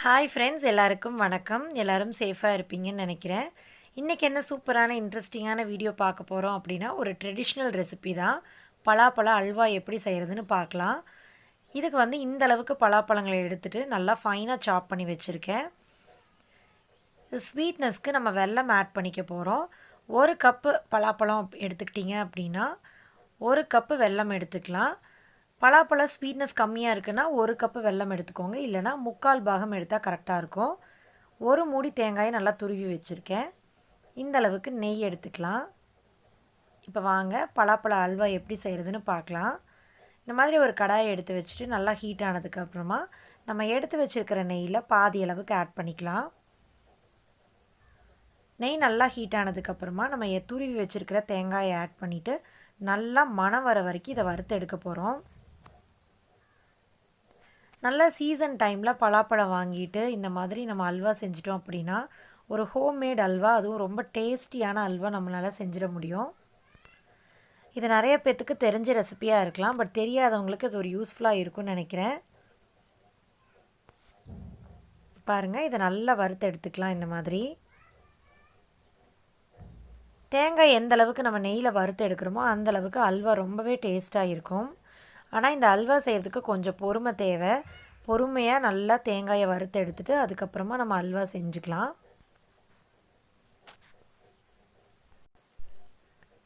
Hi friends, எல்லாருக்கும் வணக்கம். எல்லோரும் சேஃபாக இருப்பீங்கன்னு நினைக்கிறேன். இன்றைக்கி என்ன சூப்பரான இன்ட்ரெஸ்டிங்கான வீடியோ பார்க்க போகிறோம் அப்படின்னா, ஒரு ட்ரெடிஷ்னல் ரெசிபி தான். பலாப்பழ அல்வா எப்படி செய்கிறதுன்னு பார்க்கலாம். இதுக்கு வந்து இந்த அளவுக்கு பலாப்பழங்களை எடுத்துகிட்டு நல்லா ஃபைனாக சாப் பண்ணி வச்சுருக்கேன். ஸ்வீட்னஸ்க்கு நம்ம வெல்லம் ஆட் பண்ணிக்க போகிறோம். ஒரு கப்பு பலாப்பழம் எடுத்துக்கிட்டிங்க அப்படின்னா 1 கப்பு வெல்லம் எடுத்துக்கலாம். பலாப்பழம் ஸ்வீட்னஸ் கம்மியாக இருக்குன்னா 1 கப்பு வெல்லம் எடுத்துக்கோங்க, இல்லைனா 3/4 பாகம் எடுத்தால் கரெக்டாக இருக்கும். ஒரு மூடி தேங்காயை நல்லா துருவி வச்சுருக்கேன். இந்த அளவுக்கு நெய் எடுத்துக்கலாம். இப்போ வாங்க பலாப்பழ அல்வா எப்படி செய்கிறதுன்னு பார்க்கலாம். இந்த மாதிரி ஒரு கடாயை எடுத்து வச்சுட்டு நல்லா ஹீட் ஆனதுக்கப்புறமா நம்ம எடுத்து வச்சுருக்கிற நெய்யில் பாதி அளவுக்கு ஆட் பண்ணிக்கலாம். நெய் நல்லா ஹீட் ஆனதுக்கப்புறமா நம்ம துருவி வச்சுருக்கிற தேங்காயை ஆட் பண்ணிவிட்டு நல்லா மணம் வர வரைக்கும் இதை வறுத்து எடுக்க போகிறோம். நல்ல சீசன் டைமில் பலாப்பழம் வாங்கிட்டு இந்த மாதிரி நம்ம அல்வா செஞ்சிட்டோம் அப்படின்னா ஒரு ஹோம்மேட் அல்வா, அதுவும் ரொம்ப டேஸ்டியான அல்வா நம்மளால் செஞ்சிட முடியும். இது நிறைய பேர்த்துக்கு தெரிஞ்ச ரெசிபியாக இருக்கலாம், பட் தெரியாதவங்களுக்கு இது ஒரு யூஸ்ஃபுல்லாக இருக்கும்னு நினைக்கிறேன். பாருங்கள், இதை நல்லா வறுத்து எடுத்துக்கலாம். இந்த மாதிரி தேங்காய் எந்த அளவுக்கு நம்ம நெய்யில் வறுத்து எடுக்கிறோமோ அந்த அளவுக்கு அல்வா ரொம்பவே டேஸ்ட்டாக இருக்கும். ஆனால் இந்த அல்வா செய்கிறதுக்கு கொஞ்சம் பொறுமை தேவை. பொறுமையாக நல்லா தேங்காயை வறுத்து எடுத்துகிட்டு அதுக்கப்புறமா நம்ம அல்வா செஞ்சுக்கலாம்.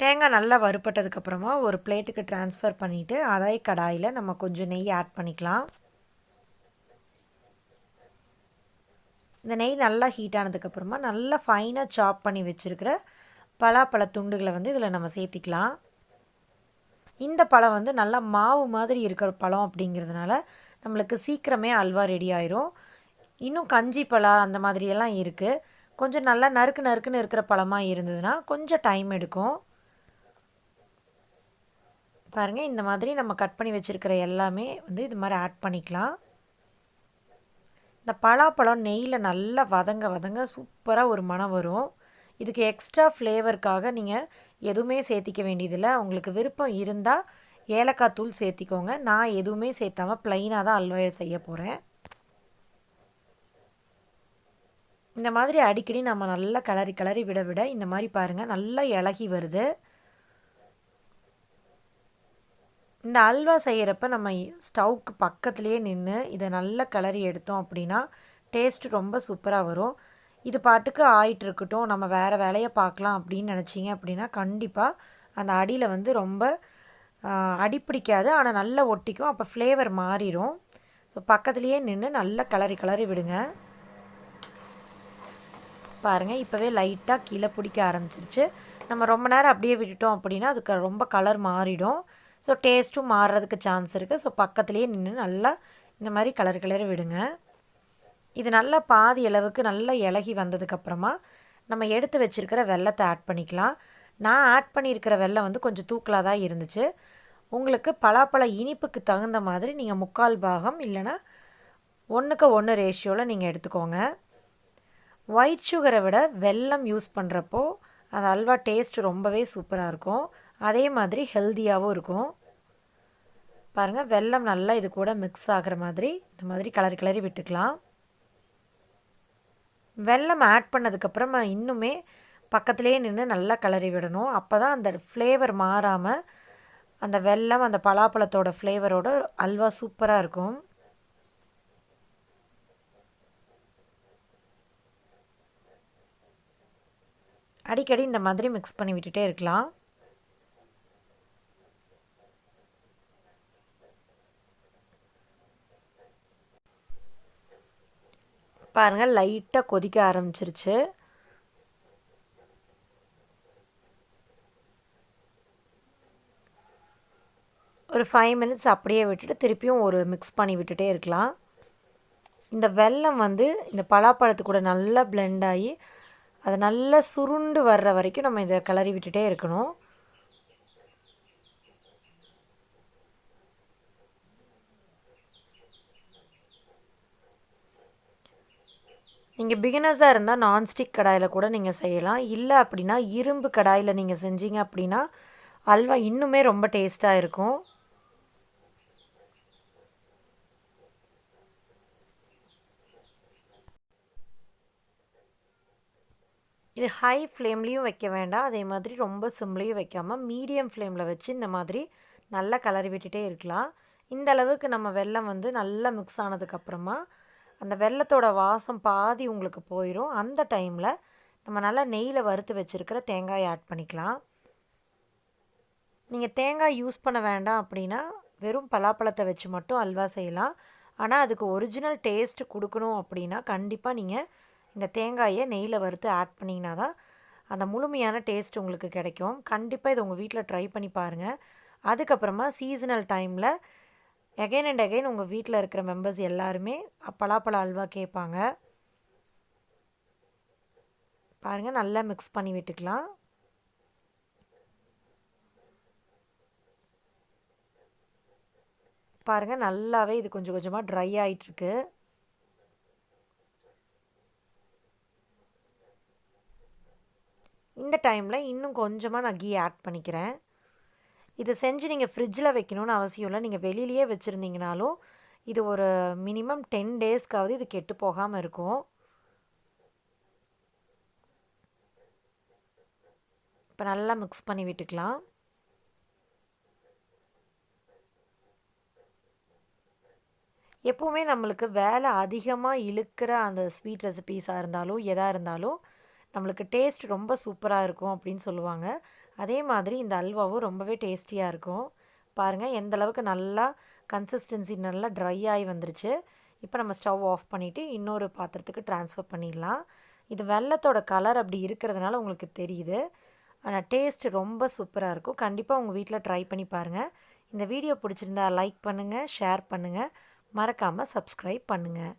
தேங்காய் நல்லா வறுப்பட்டதுக்கப்புறமா ஒரு பிளேட்டுக்கு ட்ரான்ஸ்ஃபர் பண்ணிவிட்டு அதே கடாயில் நம்ம கொஞ்சம் நெய் ஆட் பண்ணிக்கலாம். இந்த நெய் நல்லா ஹீட் ஆனதுக்கப்புறமா நல்லா ஃபைனாக சாப் பண்ணி வச்சுருக்கிற பலாப்பழ துண்டுகளை வந்து இதில் நம்ம சேர்த்திக்கலாம். இந்த பழம் வந்து நல்லா மாவு மாதிரி இருக்கிற பழம் அப்படிங்கிறதுனால நம்மளுக்கு சீக்கிரமே அல்வா ரெடி ஆயிரும். இன்னும் கஞ்சி பழம் அந்த மாதிரியெல்லாம் இருக்குது. கொஞ்சம் நல்லா நறுக்குன்னு இருக்கிற பழமாக இருந்ததுன்னா கொஞ்சம் டைம் எடுக்கும். பாருங்கள், இந்த மாதிரி நம்ம கட் பண்ணி வச்சுருக்கிற எல்லாமே வந்து இது மாதிரி ஆட் பண்ணிக்கலாம். இந்த பலாப்பழம் நெய்யில் நல்லா வதங்க சூப்பராக ஒரு மணம் வரும். இதுக்கு எக்ஸ்ட்ரா ஃப்ளேவருக்காக நீங்கள் எதுவுமே சேர்த்திக்க வேண்டியதில்லை. உங்களுக்கு விருப்பம் இருந்தால் ஏலக்காய் தூள் சேர்த்திக்கோங்க. நான் எதுவுமே சேர்த்தாமல் ப்ளைனாக தான் அல்வா செய்ய போகிறேன். இந்த மாதிரி அடிக்கடி நம்ம நல்லா கிளறி விட இந்த மாதிரி பாருங்கள் நல்லா இளகி வருது. இந்த அல்வா செய்கிறப்ப நம்ம ஸ்டவ்க்கு பக்கத்துலேயே நின்று இதை நல்லா கிளறி எடுத்தோம் அப்படின்னா டேஸ்ட்டு ரொம்ப சூப்பராக வரும். இது பாட்டுக்கு ஆயிட்டுருக்கட்டும், நம்ம வேறு வேலையை பார்க்கலாம் அப்படின்னு நினச்சிங்க அப்படின்னா கண்டிப்பாக அந்த அடியில் வந்து ரொம்ப அடிப்பிடிக்காது, ஆனால் நல்லா ஒட்டிக்கும். அப்போ ஃப்ளேவர் மாறிடும். ஸோ பக்கத்துலேயே நின்று நல்லா கிளறி விடுங்க. பாருங்கள், இப்போவே லைட்டாக கீழே பிடிக்க ஆரம்பிச்சிருச்சு. நம்ம ரொம்ப நேரம் அப்படியே விட்டுட்டோம் அப்படின்னா அதுக்கு ரொம்ப கலர் மாறிடும். ஸோ டேஸ்ட்டும் மாறுறதுக்கு சான்ஸ் இருக்குது. ஸோ பக்கத்துலேயே நின்று நல்லா இந்த மாதிரி கிளறி விடுங்க. இது நல்லா பாதி அளவுக்கு நல்லா இளகி வந்ததுக்கப்புறமா நம்ம எடுத்து வச்சுருக்கிற வெல்லத்தை ஆட் பண்ணிக்கலாம். நான் ஆட் பண்ணியிருக்கிற வெல்லம் வந்து கொஞ்சம் தூக்கலாக தான் இருந்துச்சு. உங்களுக்கு பலாப்பழ இனிப்புக்கு தகுந்த மாதிரி நீங்கள் 3/4 பாகம் இல்லைனா 1:1 ரேஷியோவில் நீங்கள் எடுத்துக்கோங்க. ஒயிட் சுகரை விட வெல்லம் யூஸ் பண்ணுறப்போ அந்த அல்வா டேஸ்ட் ரொம்பவே சூப்பராக இருக்கும். அதே மாதிரி ஹெல்த்தியாகவும் இருக்கும். பாருங்கள், வெல்லம் நல்லா இது கூட மிக்ஸ் ஆகிற மாதிரி இந்த மாதிரி கிளறி விட்டுக்கலாம். வெல்லம் ஆட் பண்ணதுக்கப்புறமா இன்னுமே பக்கத்துலேயே நின்று நல்லா கிளறி விடணும். அப்போ தான் அந்த ஃப்ளேவர் மாறாமல் அந்த வெல்லம் அந்த பலாப்பழத்தோட ஃப்ளேவரோட அல்வா சூப்பராக இருக்கும். அடிக்கடி இந்த மாதிரி மிக்ஸ் பண்ணி விட்டுட்டே இருக்கலாம். பாருங்கள், லைட்டாக கொதிக்க ஆரம்பிச்சிருச்சு. ஒரு 5 மினிட்ஸ் அப்படியே விட்டுட்டு திருப்பியும் ஒரு மிக்ஸ் பண்ணி விட்டுட்டே இருக்கலாம். இந்த வெல்லம் வந்து இந்த பலாப்பழத்து கூட நல்லா பிளெண்ட் ஆகி அது நல்லா சுருண்டு வர்ற வரைக்கும் நம்ம இதை கிளறி விட்டுட்டே இருக்கணும். நீங்கள் பிகினர்ஸாக இருந்தால் நான்ஸ்டிக் கடாயில் கூட நீங்கள் செய்யலாம். இல்லை அப்படின்னா இரும்பு கடாயில் நீங்கள் செஞ்சீங்க அப்படின்னா அல்வா இன்னுமே ரொம்ப டேஸ்ட்டாக இருக்கும். இது ஹை ஃப்ளேம்லேயும் வைக்க வேண்டாம், அதே மாதிரி ரொம்ப சிம்லேயும் வைக்காமல் மீடியம் ஃப்ளேமில் வச்சு இந்த மாதிரி நல்லா கிளறி விட்டுட்டே இருக்கலாம். இந்த அளவுக்கு நம்ம வெல்லம் வந்து நல்லா மிக்ஸ் ஆனதுக்கப்புறமா அந்த வெல்லத்தோட வாசம் பாதி உங்களுக்கு போயிடும். அந்த டைமில் நம்ம நல்லா நெய்யில் வறுத்து வச்சுருக்கிற தேங்காயை ஆட் பண்ணிக்கலாம். நீங்கள் தேங்காய் யூஸ் பண்ண வேண்டாம் அப்படின்னா வெறும் பலாப்பழத்தை வச்சு மட்டும் அல்வா செய்யலாம். ஆனால் அதுக்கு ஒரிஜினல் டேஸ்ட் கொடுக்கணும் அப்படின்னா கண்டிப்பாக நீங்கள் இந்த தேங்காயை நெய்யில் வறுத்து ஆட் பண்ணிங்கன்னா தான் அந்த முழுமையான டேஸ்ட் உங்களுக்கு கிடைக்கும். கண்டிப்பாக இதை உங்கள் வீட்டில் ட்ரை பண்ணி பாருங்கள். அதுக்கப்புறமா சீசனல் டைமில் எகைன் அண்ட் எகைன் உங்கள் வீட்டில் இருக்கிற மெம்பர்ஸ் எல்லாருமே பலாப்பழ அல்வா கேட்பாங்க. பாருங்கள், நல்லா மிக்ஸ் பண்ணி விட்டுக்கலாம். பாருங்கள், நல்லாவே இது கொஞ்சம் கொஞ்சமாக ட்ரை ஆகிட்டுருக்கு. இந்த டைமில் இன்னும் கொஞ்சமாக நான் கீ ஆட் பண்ணிக்கிறேன். இதை செஞ்சு நீங்கள் ஃப்ரிட்ஜில் வைக்கணும்னு அவசியம் இல்லை. நீங்கள் வெளியிலேயே வச்சுருந்தீங்கனாலும் இது ஒரு மினிமம் 10 டேஸ்க்காவது இது கெட்டு போகாமல் இருக்கும். இப்போ நல்லா மிக்ஸ் பண்ணி விட்டுக்கலாம். எப்போவுமே நம்மளுக்கு வேலை அதிகமாக இழுக்கிற அந்த ஸ்வீட் ரெசிபீஸாக இருந்தாலும் எதாக இருந்தாலும் நம்மளுக்கு டேஸ்ட் ரொம்ப சூப்பராக இருக்கும் அப்படின்னு சொல்லுவாங்க. அதே மாதிரி இந்த அல்வாவும் ரொம்பவே டேஸ்டியாக இருக்கும். பாருங்கள், எந்த அளவுக்கு நல்லா கன்சிஸ்டன்சி நல்லா ட்ரை ஆகி வந்துருச்சு. இப்போ நம்ம ஸ்டவ் ஆஃப் பண்ணிவிட்டு இன்னொரு பாத்திரத்துக்கு ட்ரான்ஸ்ஃபர் பண்ணிடலாம். இது வெல்லத்தோட கலர் அப்படி இருக்கிறதுனால உங்களுக்கு தெரியுது. ஆனால் டேஸ்ட் ரொம்ப சூப்பராக இருக்கும். கண்டிப்பாக உங்கள் வீட்டில் ட்ரை பண்ணி பாருங்கள். இந்த வீடியோ பிடிச்சிருந்தா லைக் பண்ணுங்கள், ஷேர் பண்ணுங்கள், மறக்காமல் சப்ஸ்கிரைப் பண்ணுங்கள்.